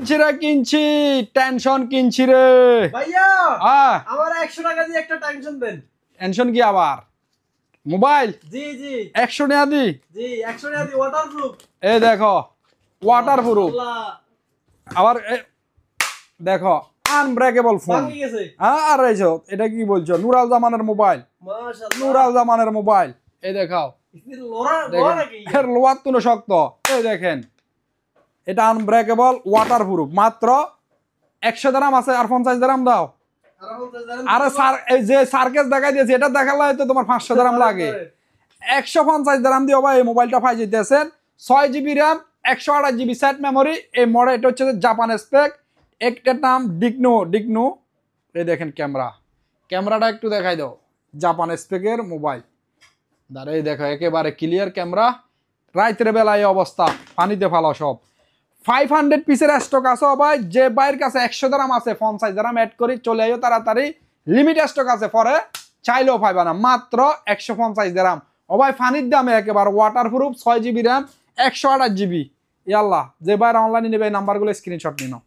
চিরা কিনছি টেনশন কিনছি রে ভাইয়া হ্যাঁ আমার 100 টাকা দিয়ে একটা টেনশন দেন। টেনশন কি আবার মোবাইল জি জি 100 টাকা দি জি 100 টাকা দিয়ে ওয়াটারপ্রুফ। এই দেখো ওয়াটারপ্রুফ আল্লাহ আবার দেখো আনব্রেকেবল ফোন ভাঙি গেছে। আর এটা কি বলছো নুরাল জামানের মোবাইল মাশাআল্লাহ নুরাল জামানের মোবাইল এই দেখাও লোরা লোরা নাকি এর লোয়ার তুলো শক্ত এই দেখেন এটা আনব্রেকেবল ওয়াটারপ্রুফ মাত্র 100 দাম আছে আর 50 দাম দাও আরে স্যার এই যে সার্কেস দেখাই দিয়েছে এটা দেখালে তো তোমার 500 দাম লাগে 150 দাম দিও ভাই এই মোবাইলটা পাই যেতেছেন 6GB RAM 128GB set memory এই মডেল এটা হচ্ছে জাপান স্পেক একটার নাম ডিকনো এই দেখেন ক্যামেরাটা একটু দেখাই দাও জাপান স্পেকের মোবাইল দাঁড়াই দেখো একেবারে ক্লিয়ার ক্যামেরা রাতের বেলা এই অবস্থা পানিতে ফালা সব 500 পিসের স্টক আছে ভাই যে বাইরের কাছে 100 দাম আছে 50 দাম অ্যাড করি চলে আইও তাড়াতাড়ি লিমিট স্টক আছে পরে চাইলেও পাইবা না মাত্র 150 দাম ও ভাই পানির দামে একেবারে ওয়াটারপ্রুফ 6GB RAM 128GB ইয়াল্লাহ যে বাইরে অনলাইনে নেবে এই নাম্বারগুলো স্ক্রিনশট নিও